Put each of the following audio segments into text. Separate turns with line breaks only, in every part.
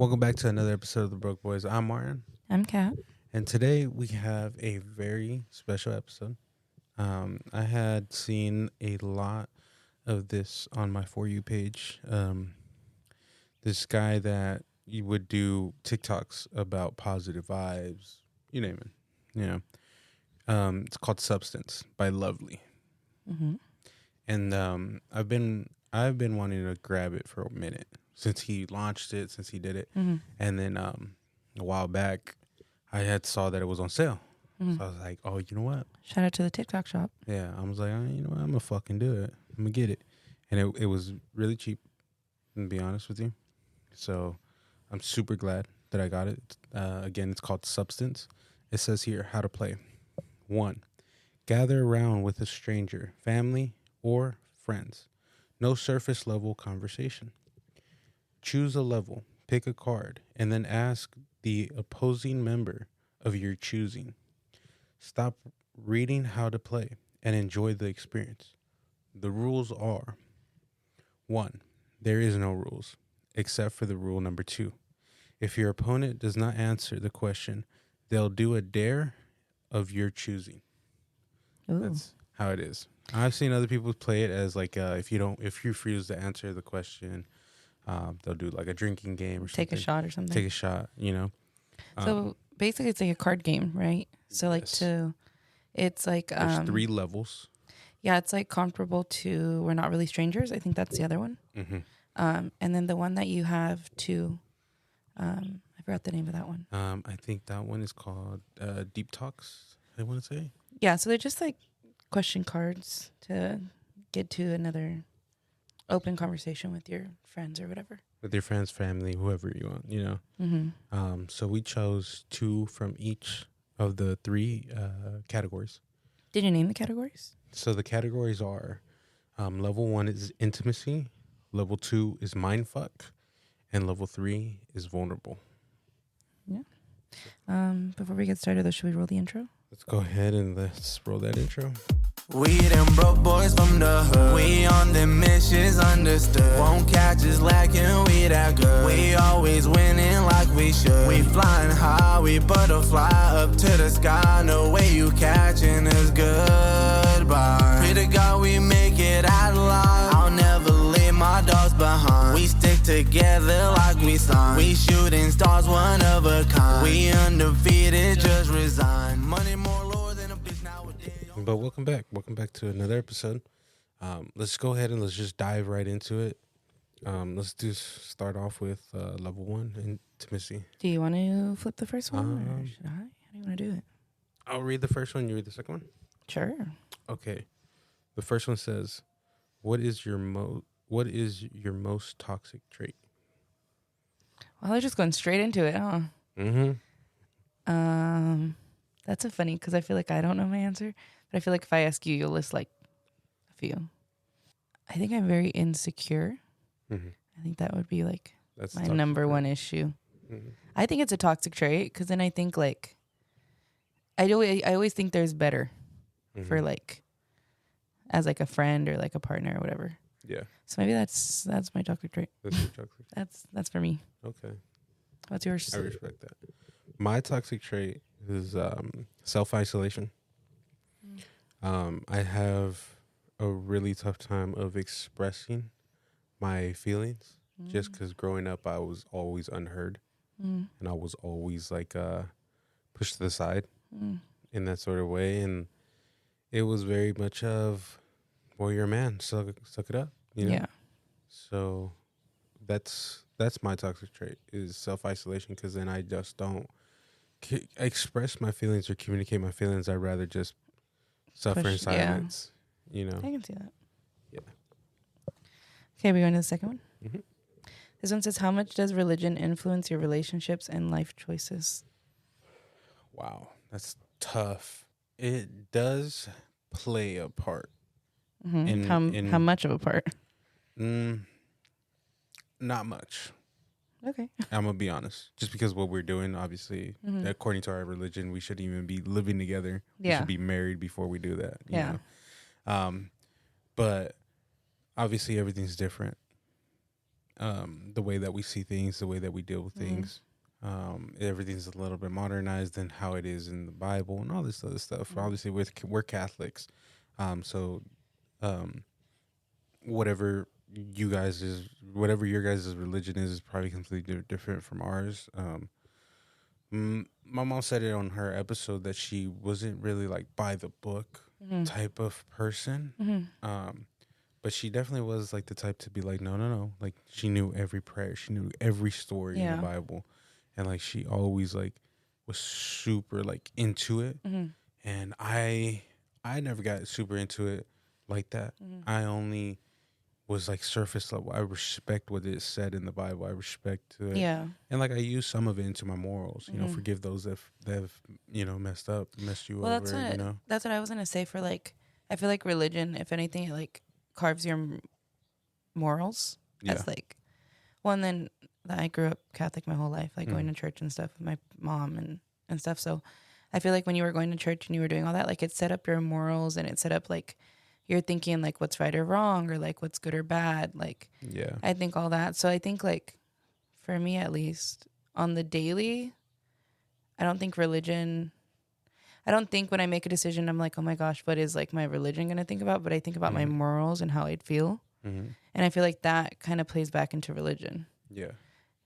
Welcome back to another episode of the Broke Boys. I'm Martin,
I'm Kat.
and today we have a very special episode. I had seen a lot of this on my For You page. This guy that you would do TikToks about positive vibes, you name it. It's called Substance by Lovely,
Mm-hmm.
and I've been wanting to grab it for a minute since he launched it, since he did it.
Mm-hmm.
And then a while back, I had saw that it was on sale.
Mm-hmm.
So I was like, oh, you know what?
Shout out to the TikTok shop.
Yeah, I was like, you know what? I'm going to fucking do it. I'm going to get it. And it was really cheap, to be honest with you. So I'm super glad that I got it. Again, it's called Substance. It says here how to play. 1, gather around with a stranger, family, or friends. No surface level conversation. Choose a level, pick a card, and then ask the opposing member of your choosing. Stop reading how to play and enjoy the experience. The rules are 1. There is no rules, except for the rule number 2. If your opponent does not answer the question, they'll do a dare of your choosing.
Ooh.
That's how it is. I've seen other people play it as like if you refuse to answer the question, they'll do like a drinking game or something.
Take a shot or something.
Take a shot, you know.
So basically, it's like a card game, right? So
Yes.
it's like
There's 3 levels.
yeah, it's like comparable to We're Not Really Strangers. I think that's the other one.
Mm-hmm.
And then the one that you have to, I forgot the name of that one.
I think that one is called Deep Talks. I want to say.
Yeah, so they're just like question cards to get to another open conversation with your friends or whatever.
With your friends, family, whoever you want, you know.
Mm-hmm.
So we chose 2 from each of the 3 categories.
Did you name the categories?
So the categories are level 1 is intimacy, level 2 is mindfuck, and level 3 is vulnerable.
Before we get started, though, should we roll the intro?
Let's go ahead and let's roll that intro.
We them broke boys from the hood. We on them missions understood. Won't catch us lacking, we that good. We always winning like we should. We flying high, we butterfly up to the sky. No way you catching us goodbye. Pray to God we make it out alive. I'll never leave my dogs behind. We stick together like we signed. We shooting stars, one of a kind. We undefeated, just resign. Money more lower than a bitch nowadays.
But welcome back to another episode. Let's go ahead and let's just dive right into it. Let's start off with level 1, intimacy.
Do you want to flip the first one, or should I? How do you want to do it?
I'll read the first one. You read the second one.
Sure.
Okay. The first one says, "What is your most toxic trait?"
Well, they're just going straight into it, huh?
Mm-hmm.
That's a funny because I feel like I don't know my answer, but I feel like if I ask you, you'll list like a few. I think I'm very insecure.
Mm-hmm.
I think that would be like
That's
my
toxic
number
trait.
one issue.
Mm-hmm.
I think it's a toxic trait because then I think like I always think there's better for like as like a friend or like a partner or whatever.
Yeah,
So maybe that's my toxic trait.
that's your toxic.
That's for me.
Okay,
What's yours?
I respect that. My toxic trait is self-isolation. I have a really tough time of expressing my feelings just because growing up I was always unheard and I was always like pushed to the side in that sort of way, and it was very much of, well, you're a man, suck it up, you know?
Yeah.
So that's my toxic trait is self-isolation, because then I just don't express my feelings or communicate my feelings. I'd rather just suffer in
Push, yeah.
silence, you know?
I can see that.
Yeah.
Okay, we going to the second one?
Mm-hmm.
This one says, how much does religion influence your relationships and life choices?
Wow, that's tough. It does play a part.
Mm-hmm. How much of a part?
Not much.
Okay.
I'm gonna be honest. Just because what we're doing, obviously, according to our religion, we shouldn't even be living together. We
Yeah.
should be married before we do that. You
Yeah.
know? But obviously, everything's different. the way that we see things, the way that we deal with things. Everything's a little bit modernized than how it is in the Bible and all this other stuff. Obviously, we're Catholics, so whatever whatever your guys' religion is probably completely different from ours. My mom said it on her episode that she wasn't really like by the book type of person. But she definitely was like the type to be like, no. Like she knew every prayer. She knew every story in the Bible. And like she always like was super like into it. And I never got super into it like that. I only was like surface level. I respect what it said in the Bible. I respect it.
Yeah.
And like I use some of it into my morals. You know, forgive those that have messed you over.
That's what I was gonna say. For like, I feel like religion, if anything, it like carves your morals. As like, well, and then I grew up Catholic my whole life, like going to church and stuff with my mom and stuff. So I feel like when you were going to church and you were doing all that, like it set up your morals and it set up like you're thinking like what's right or wrong or like what's good or bad. Like, I think all that. So I think like for me at least on the daily, I don't think when I make a decision, I'm like, oh my gosh, what is like my religion going to think about? But I think about my morals and how I'd feel. And I feel like that kind of plays back into religion.
Yeah.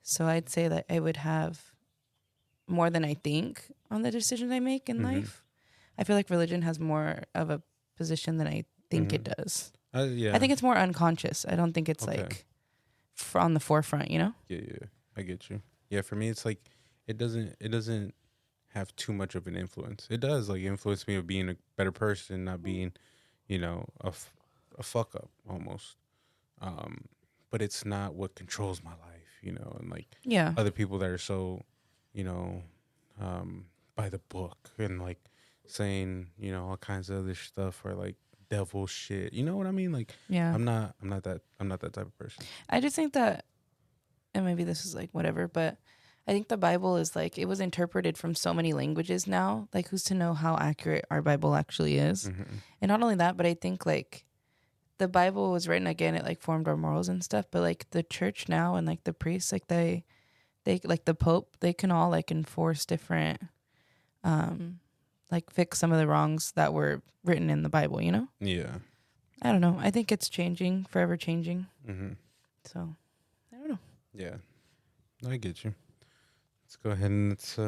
So I'd say that I would have more than I think on the decisions I make in life. I feel like religion has more of a position than I think it does. I think it's more unconscious. I don't think it's like on the forefront, you know?
Yeah. I get you. Yeah, for me, it's like it doesn't have too much of an influence. It does like influence me of being a better person, not being, a fuck up almost. But it's not what controls my life, and like other people that are so, by the book and like saying, all kinds of other stuff or like devil shit. You know what I mean? Like, I'm not that type of person.
I just think that, and maybe this is like whatever, but I think the Bible is like, it was interpreted from so many languages now. Like, who's to know how accurate our Bible actually is? And not only that, but I think like the Bible was written again, it like formed our morals and stuff. But like the church now and like the priests, like they like the Pope, they can all like enforce different, like fix some of the wrongs that were written in the Bible, you know?
Yeah.
I don't know. I think it's changing, forever changing. So, I don't know.
Yeah. I get you. Let's go ahead and let's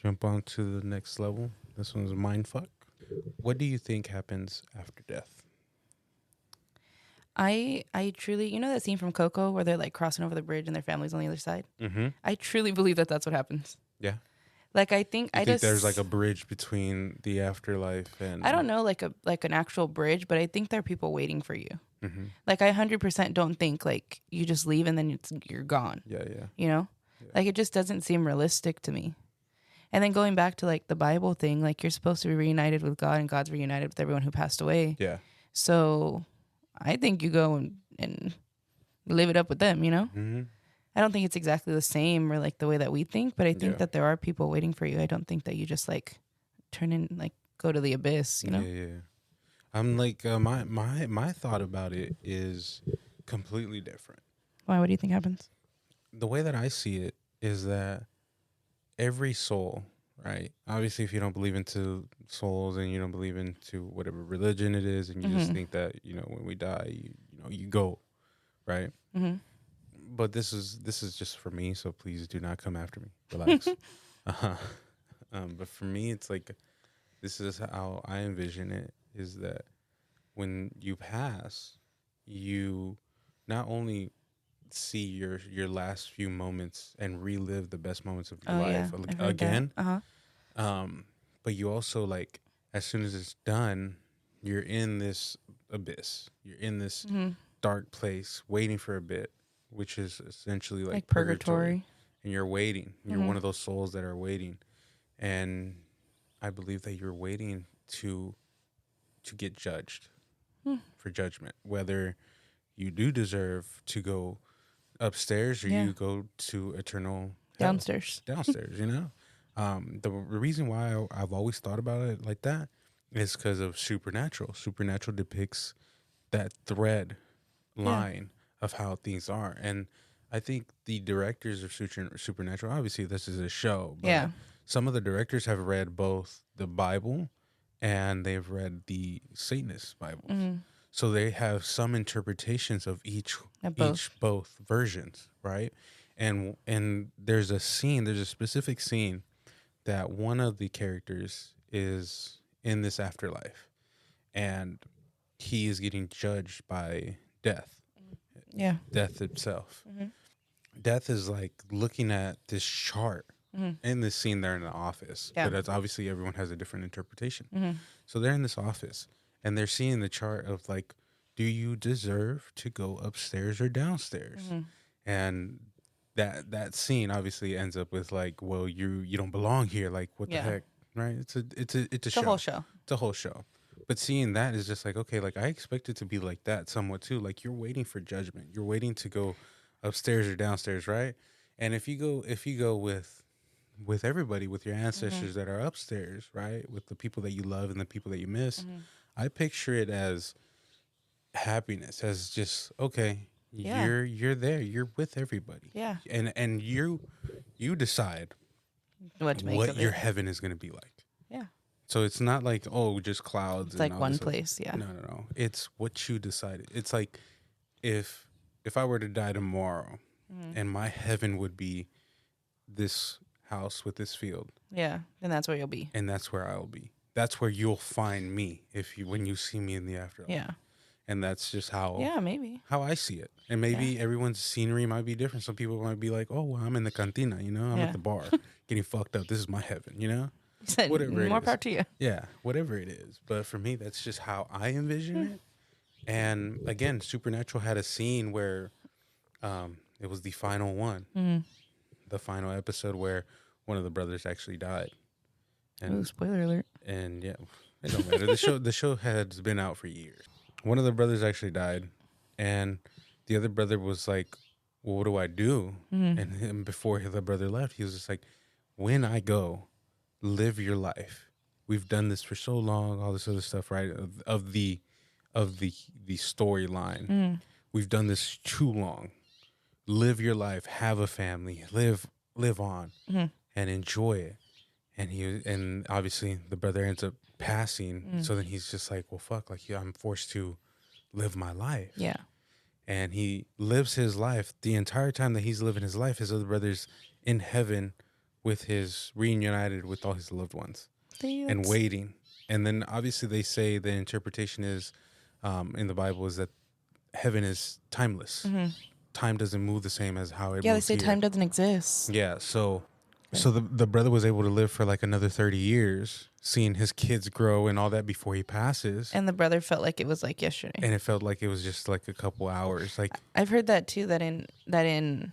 jump on to the next level. This one's mindfuck. What do you think happens after death?
I truly, you know that scene from Coco where they're like crossing over the bridge and their family's on the other side? I truly believe that that's what happens.
Yeah.
Like, I think
there's like a bridge between the afterlife and...
I don't know, like an actual bridge, but I think there are people waiting for you. Like, I 100% don't think like you just leave and then you're gone.
Yeah.
You know? Yeah. Like, it just doesn't seem realistic to me. And then going back to like the Bible thing, like you're supposed to be reunited with God and God's reunited with everyone who passed away.
Yeah.
So I think you go and live it up with them, you know? I don't think it's exactly the same or like the way that we think, but I think that there are people waiting for you. I don't think that you just like turn in, like go to the abyss, you know?
Yeah. I'm like, my thought about it is completely different.
Why? What do you think happens?
The way that I see it is that every soul, right? Obviously, if you don't believe into souls and you don't believe into whatever religion it is, and you just think that, when we die, you go, right? But this is just for me, so please do not come after me. Relax. But for me, it's like, this is how I envision it, is that when you pass, you not only see your last few moments and relive the best moments of your life again, but you also, like, as soon as it's done, you're in this abyss. You're in this dark place waiting for a bit, which is essentially like purgatory. And you're waiting. You're one of those souls that are waiting. And I believe that you're waiting to get judged for judgment, whether you do deserve to go upstairs or you go to eternal
downstairs,
the reason why I've always thought about it like that is because of Supernatural. Supernatural depicts that thread line of how things are. And I think the directors of Supernatural, obviously this is a show, but
Yeah.
some of the directors have read both the Bible and they've read the Satanist Bibles.
Mm-hmm.
So they have some interpretations of both versions, right? And there's a specific scene that one of the characters is in this afterlife and he is getting judged by death.
Yeah.
Death itself.
Mm-hmm.
Death is like looking at this chart
Mm-hmm.
in this scene. They're in the office,
Yeah.
but it's obviously everyone has a different interpretation.
Mm-hmm.
So they're in this office and they're seeing the chart of like, do you deserve to go upstairs or downstairs?
Mm-hmm.
And that scene obviously ends up with like, well, you don't belong here. Like, what
Yeah.
the heck, right? It's a
The
show.
whole show.
It's a whole show. But seeing that is just like, okay, like I expect it to be like that somewhat too. Like you're waiting for judgment. You're waiting to go upstairs or downstairs, right? And if you go with everybody, with your ancestors that are upstairs, right? With the people that you love and the people that you miss, I picture it as happiness, as just, okay,
Yeah.
you're there, you're with everybody.
Yeah.
And you decide
What to make
what
of
your
it.
heaven is going to be like.
Yeah.
So it's not like, oh, just clouds.
It's
and
like
all
one
this other-
place. Yeah.
No. It's what you decided. It's like if I were to die tomorrow and my heaven would be this house with this field,
Yeah. Then that's where you'll be.
and that's where I'll be. That's where you'll find me when you see me in the afterlife.
Yeah.
And that's just how
Yeah, maybe.
how I see it. And maybe everyone's scenery might be different. Some people might be like, oh, well, I'm in the cantina, you know, I'm
Yeah.
at the bar getting fucked up. This is my heaven, you know?
You said
Whatever it
more
is.
power to you.
Yeah, whatever it is. But for me, that's just how I envision it. And again, Supernatural had a scene where it was the final one, the final episode where one of the brothers actually died.
Oh, spoiler alert.
And yeah, it don't matter. The show has been out for years. One of the brothers actually died, and the other brother was like, well, what do I do? And before the brother left, he was just like, when I go, live your life. We've done this for so long, all this other stuff, right? Of the storyline. We've done this too long. Live your life, have a family, live on, and enjoy it. And obviously the brother ends up passing. So then he's just like, well, fuck, like I'm forced to live my life.
Yeah.
And he lives his life. The entire time that he's living his life, his other brother's in heaven reunited with all his loved ones and waiting. And then obviously they say the interpretation is in the Bible is that heaven is timeless. Time doesn't move the same as how it
Yeah, they
moves
say
here.
time doesn't exist.
Yeah, so the brother was able to live for like another 30 years, seeing his kids grow and all that before he passes.
And the brother felt like it was like yesterday.
And it felt like it was just like a couple hours. Like
I've heard that too, that in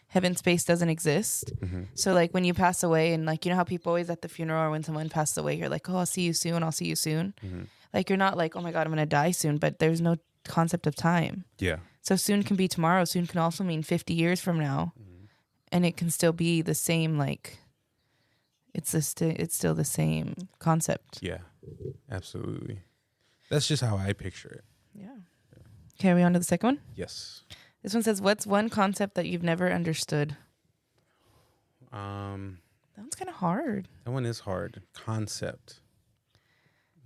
heaven space doesn't exist. So like when you pass away, and like, you know how people always at the funeral or when someone passes away, you're like, oh, I'll see you soon. Like you're not like, oh my God, I'm going to die soon, but there's no concept of time.
yeah.
So soon can be tomorrow. Soon can also mean 50 years from now. And it can still be the same, like it's still the same concept.
Yeah. Absolutely. That's just how I picture it.
Yeah. Okay, are we on to the second one?
Yes.
This one says, what's one concept that you've never understood?
That
That one's kind of hard.
one is hard. Concept.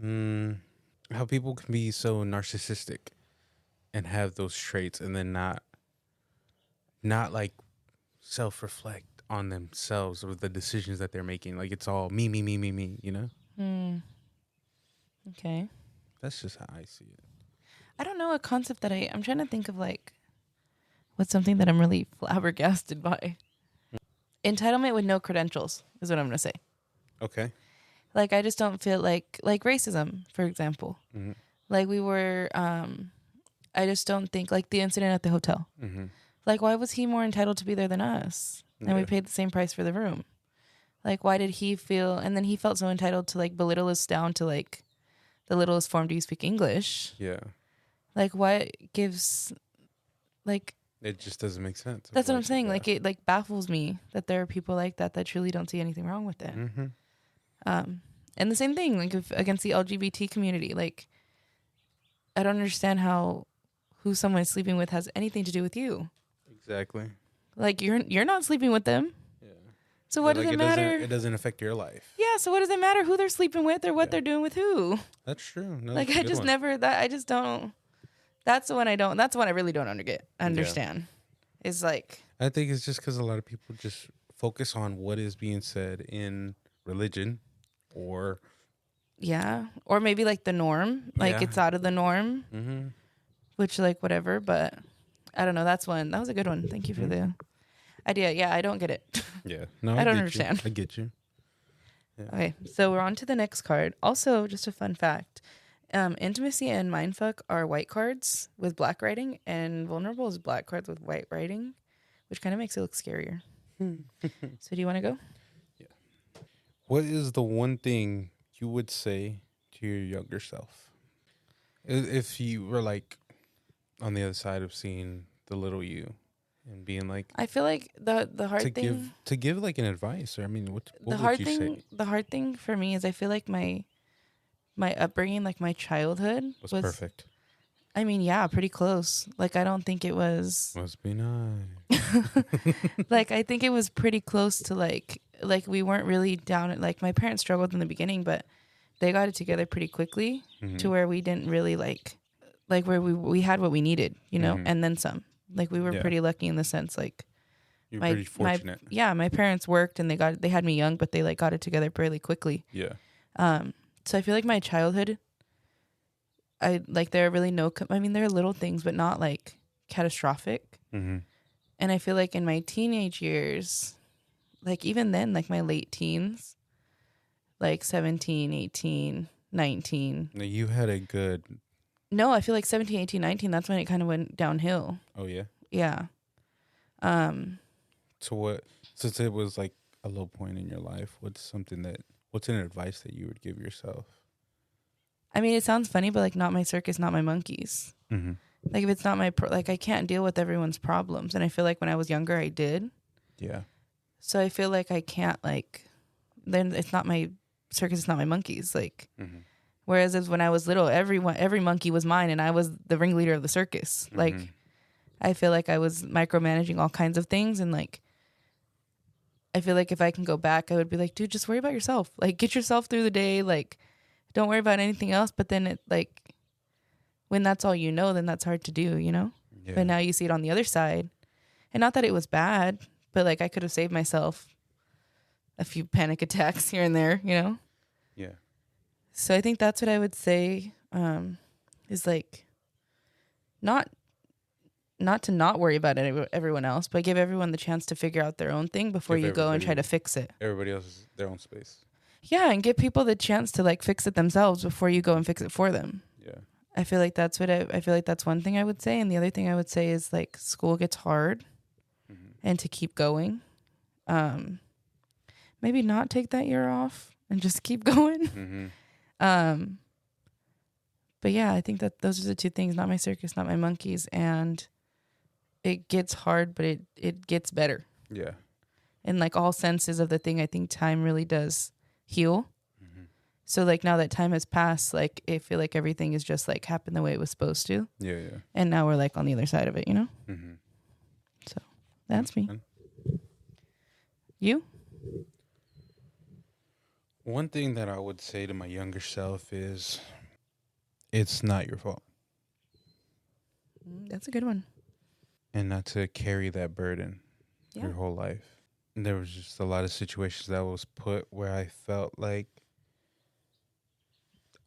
How people can be so narcissistic and have those traits and then not like self-reflect on themselves or the decisions that they're making. Like it's all me, you know?
Okay.
That's just how I see it.
I don't know a concept that I'm trying to think of, like, what's something that I'm really flabbergasted by. Entitlement with no credentials is what I'm going to say.
Okay.
Like, I just don't feel like racism, for example. Like we were, I just don't think, like the incident at the hotel. Like, why was he more entitled to be there than us? And we paid the same price for the room. Like, why did he feel, and then he felt so entitled to like belittle us down to like the littlest form, do you speak English?
Yeah.
Like, what gives, like,
It just doesn't make sense.
that's what I'm saying. Like, it like baffles me that there are people like that truly don't see anything wrong with it. And the same thing, like against the LGBT community. Like, I don't understand how who someone is sleeping with has anything to do with you.
Exactly.
Like you're not sleeping with them. Yeah. So what does it matter?
It doesn't affect your life.
Yeah. So what does it matter who they're sleeping with or what they're doing with who?
That's true. No,
like I just never that I just don't. That's the one I don't. That's the one I really don't understand. Yeah. Is like.
I think it's just because a lot of people just focus on what is being said in religion, or.
Yeah, or maybe like the norm, like it's out of the norm, which like whatever. But I don't know. That was a good one. Thank you for the idea. Yeah, I don't get it.
Yeah, no,
I don't understand.
I get you.
Yeah. Okay, so we're on to the next card. Also, just a fun fact. Intimacy and mindfuck are white cards with black writing, and vulnerable is black cards with white writing, which kind of makes it look scarier. So do you want to go?
Yeah. What is the one thing you would say to your younger self if you were like on the other side of seeing the little you and being like,
I feel like the hard thing
to give like an advice, or I mean, what
the hard would you say? The hard thing for me is I feel like my upbringing, like my childhood was
perfect.
I mean, yeah, pretty close. Like I don't think it was
must be nice.
Like I think it was pretty close to like we weren't really down at, like my parents struggled in the beginning, but they got it together pretty quickly to where we didn't really like where we had what we needed, you know, and then some. Like we were pretty lucky in the sense like
you're pretty fortunate.
My parents worked and they had me young, but they like got it together really quickly.
Yeah.
So I feel like my childhood, there are really there are little things, but not like catastrophic. Mm-hmm. And I feel like in my teenage years, like even then, like my late teens, like 17, 18, 19.
Now you had a good...
No, I feel like 17, 18, 19, that's when it kind of went downhill.
Oh, yeah?
Yeah.
So since it was like a low point in your life, what's an advice that you would give yourself?
I mean, it sounds funny, but like not my circus, not my monkeys. Mm-hmm. Like if it's not my, like I can't deal with everyone's problems. And I feel like when I was younger, I did.
Yeah.
So I feel like I can't then it's not my circus, it's not my monkeys. Like, whereas as when I was little, every monkey was mine and I was the ringleader of the circus. Like, I feel like I was micromanaging all kinds of things. And like, I feel like if I can go back, I would be like, dude, just worry about yourself. Like, get yourself through the day. Like, don't worry about anything else. But then it like, when that's all you know, then that's hard to do, you know? Yeah. But now you see it on the other side. And not that it was bad, but like I could have saved myself a few panic attacks here and there, you know?
Yeah.
So I think that's what I would say, is like not to not worry about everyone else, but give everyone the chance to figure out their own thing before you go and try to fix it.
Everybody else is their own space.
Yeah, and give people the chance to like fix it themselves before you go and fix it for them.
Yeah.
I feel like that's I feel like that's one thing I would say. And the other thing I would say is like school gets hard and to keep going. Maybe not take that year off and just keep going. But yeah, I think that those are the two things, not my circus, not my monkeys. And it gets hard, but it gets better.
Yeah.
In like all senses of the thing, I think time really does heal. So like now that time has passed, like I feel like everything is just like happened the way it was supposed to.
Yeah, yeah.
And now we're like on the other side of it, you know? So that's me.
Fun.
You?
One thing that I would say to my younger self is it's not your fault.
That's a good one.
And not to carry that burden your whole life. And there was just a lot of situations that was put where I felt like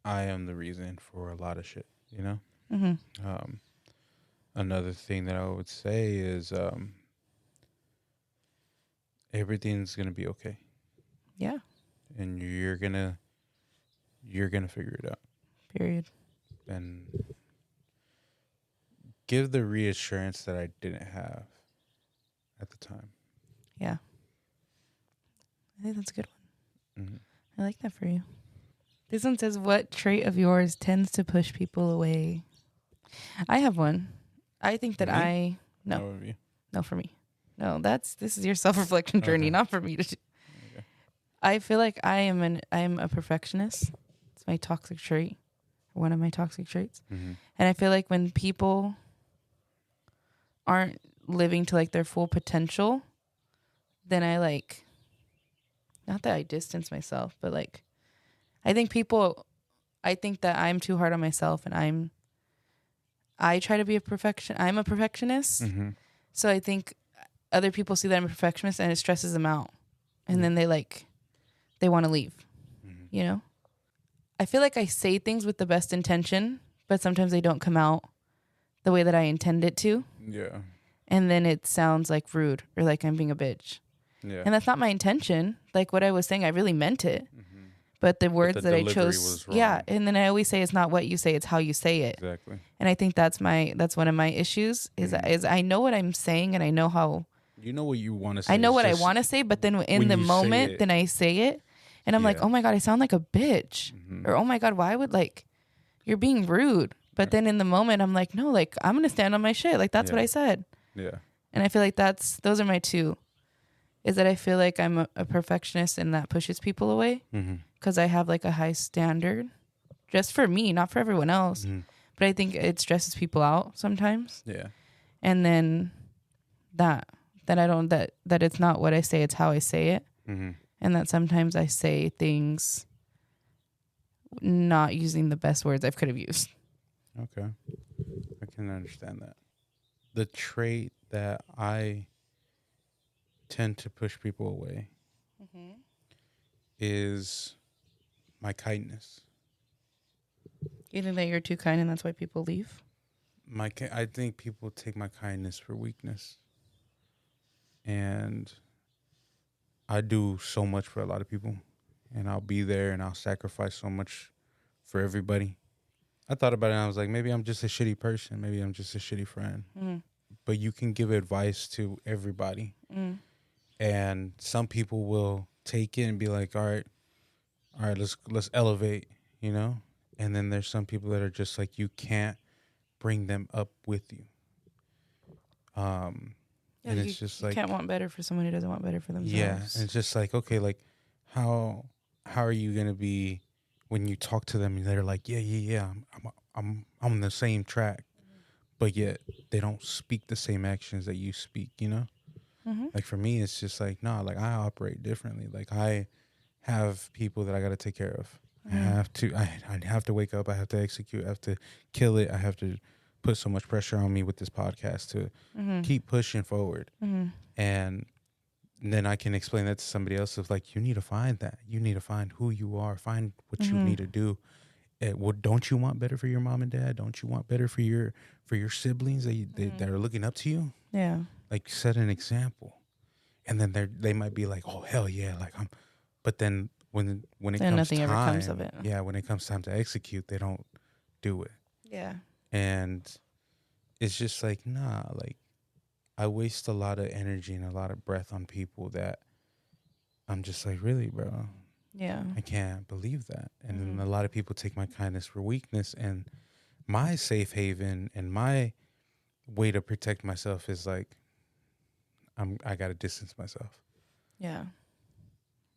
I am the reason for a lot of shit, you know? Another thing that I would say is everything's going to be okay.
Yeah.
And you're going to figure it out.
Period.
And give the reassurance that I didn't have at the time.
Yeah. I think that's a good one. I like that for you. This one says, what trait of yours tends to push people away? I have one. I think that No, for me. No, this is your self-reflection journey, not for me to do. Okay. I feel like I am a perfectionist. It's my toxic trait, or one of my toxic traits. And I feel like when people aren't living to like their full potential, then I like, not that I distance myself, but like, I think that I'm too hard on myself, and I try to be I'm a perfectionist.
Mm-hmm.
So I think other people see that I'm a perfectionist and it stresses them out. And then they want to leave, you know? I feel like I say things with the best intention, but sometimes they don't come out the way that I intend it to.
Yeah.
And then it sounds like rude or like I'm being a bitch.
Yeah.
And that's not my intention. Like what I was saying, I really meant it. But the words that I chose, yeah. And then I always say it's not what you say, it's how you say it.
Exactly.
And I think that's one of my issues is I know what I'm saying and I know how.
You know what you want to say.
I know what I want to say, but then in the moment, then I say it. And I'm like, oh my God, I sound like a bitch. Or, oh my God, why would you're being rude. But then in the moment, I'm like, no, like, I'm going to stand on my shit. Like, that's what I said.
Yeah.
And I feel like those are my two. Is that I feel like I'm a perfectionist and that pushes people away. Because I have like a high standard. Just for me, not for everyone else. But I think it stresses people out sometimes.
Yeah.
And then that it's not what I say, it's how I say it. And that sometimes I say things not using the best words I could have used.
Okay. I can understand that. The trait that I tend to push people away is my kindness.
You think that you're too kind and that's why people leave?
I think people take my kindness for weakness. And I do so much for a lot of people. And I'll be there and I'll sacrifice so much for everybody. I thought about it and I was like, maybe I'm just a shitty person. Maybe I'm just a shitty friend. But you can give advice to everybody. And some people will take it and be like, all right, let's elevate, you know? And then there's some people that are just like, you can't bring them up with you. And it's just like,
you can't want better for someone who doesn't want better for themselves.
Yeah, and it's just like, okay, like how are you gonna be when you talk to them and they're like, yeah, I'm on the same track, but yet they don't speak the same actions that you speak, you know? Like for me, it's just like, nah, like I operate differently. Like I have people that I got to take care of. I have to wake up. I have to execute. I have to kill it. I have to put so much pressure on me with this podcast to keep pushing forward. And then I can explain that to somebody else of like, you need to find that. You need to find who you are. Find what you need to do. Don't you want better for your mom and dad? Don't you want better for your siblings that are looking up to you?
Yeah.
Like set an example. And then they might be like, oh hell yeah, like but then when it comes
nothing
time,
ever comes of it.
Yeah, when it comes time to execute, they don't do it.
Yeah.
And it's just like, nah, like I waste a lot of energy and a lot of breath on people that I'm just like, really, bro?
Yeah.
I can't believe that. And then a lot of people take my kindness for weakness, and my safe haven and my way to protect myself is like, I got to distance myself.
Yeah.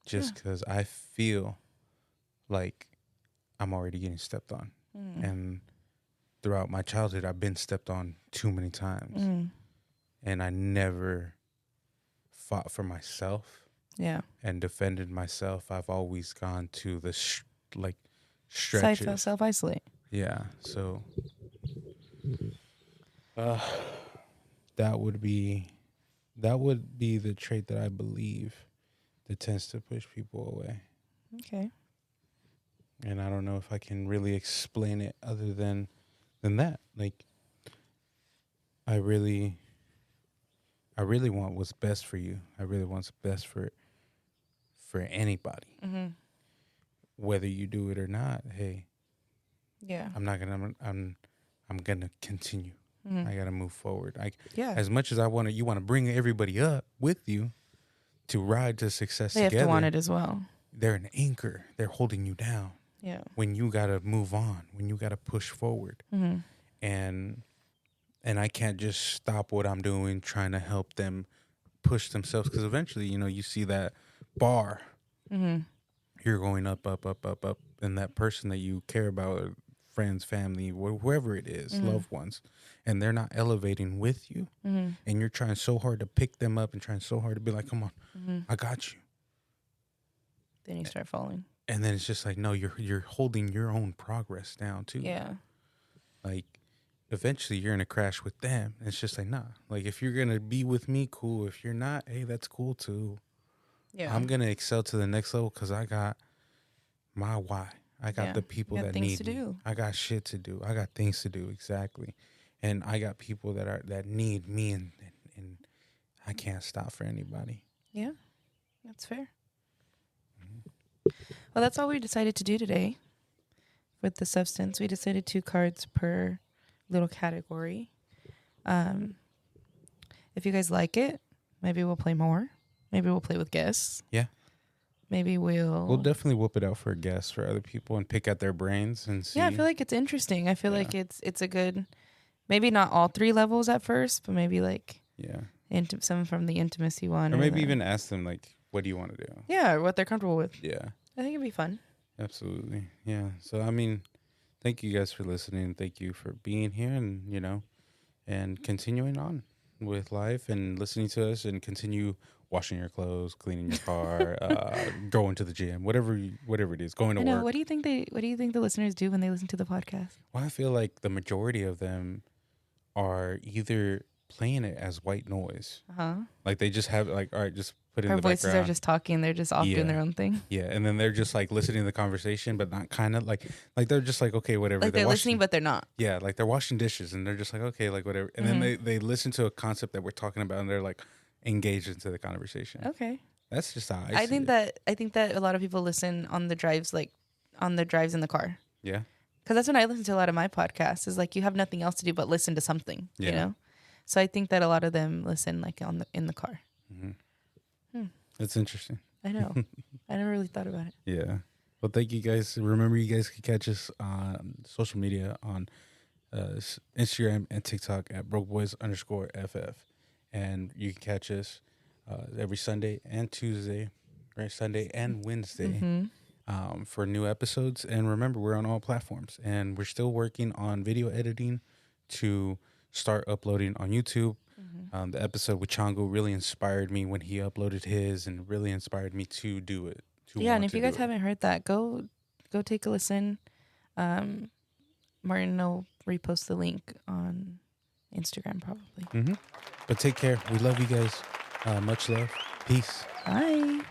Just because I feel like I'm already getting stepped on. And throughout my childhood, I've been stepped on too many times. And I never fought for myself.
Yeah.
And defended myself. I've always gone to the stretches.
Self-isolate.
Yeah. So that would be the trait that I believe that tends to push people away.
Okay.
And I don't know if I can really explain it other than that. Like, I really want what's best for you. I really want what's best for anybody. Whether you do it or not, hey.
Yeah.
I'm gonna continue. I gotta move forward.
Yeah.
As much as you want to bring everybody up with you to ride to success together.
They have to want it as well.
They're an anchor. They're holding you down.
Yeah.
When you gotta move on, when you gotta push forward, and I can't just stop what I'm doing trying to help them push themselves, because eventually, you see that bar. You're going up, and that person that you care about, friends, family, whoever it is, loved ones, and they're not elevating with you, and you're trying so hard to pick them up and trying so hard to be like, come on, I got you.
Then you start falling.
And then it's just like, no, you're holding your own progress down too.
Yeah.
Like, eventually you're gonna crash with them. It's just like, nah. Like, if you're gonna be with me, cool. If you're not, hey, that's cool too.
Yeah.
I'm gonna excel to the next level because I got my why. I got the people that need
to
me.
do.
I got shit to do. I got things to do, exactly. And I got people that need me, and I can't stop for anybody.
Yeah, that's fair. Well, that's all we decided to do today with the substance. We decided 2 cards per little category. If you guys like it, maybe we'll play more. Maybe we'll play with guests.
Yeah.
Maybe we'll
definitely whoop it out for guests, for other people, and pick at their brains and see.
Yeah, I feel like it's interesting. I feel like it's a good, maybe not all 3 levels at first, but maybe like some from the intimacy one.
Or maybe even ask them, like, what do you want to do?
Yeah, what they're comfortable with.
Yeah.
I think it'd be fun.
Absolutely. Yeah. So, I mean, thank you guys for listening. Thank you for being here and, and continuing on with life and listening to us, and continue washing your clothes, cleaning your car, going to the gym, whatever it is, going to work.
What do you think the listeners do when they listen to the podcast?
Well, I feel like the majority of them are either playing it as white noise. Like, they just have, like, all right, just put in the background.
Our voices are just talking. They're just off doing their own thing.
Yeah, and then they're just, like, listening to the conversation, but not kind of, like they're just like, okay, whatever.
Like, they're listening, but they're not.
Yeah, like, they're washing dishes, and they're just like, okay, like, whatever. And then they listen to a concept that we're talking about, and they're, like, engaged into the conversation.
Okay.
That's just how
I think that a lot of people listen on the drives, like, on the drives in the car.
Yeah.
Because that's when I listen to a lot of my podcasts, is, like, you have nothing else to do but listen to something, you know? So I think that a lot of them listen, like, in the car.
That's interesting.
I know. I never really thought about it.
Yeah. Well, thank you guys. Remember, you guys can catch us on social media on Instagram and TikTok at brokeboys_FF. And you can catch us every Sunday and Tuesday, right? Sunday and Wednesday for new episodes. And remember, we're on all platforms. And we're still working on video editing to start uploading on YouTube. The episode with Chango really inspired me when he uploaded his, and really inspired me to do it.
And if you guys haven't heard that, go take a listen. Martin will repost the link on Instagram probably.
But take care. We love you guys. Much love. Peace.
Bye.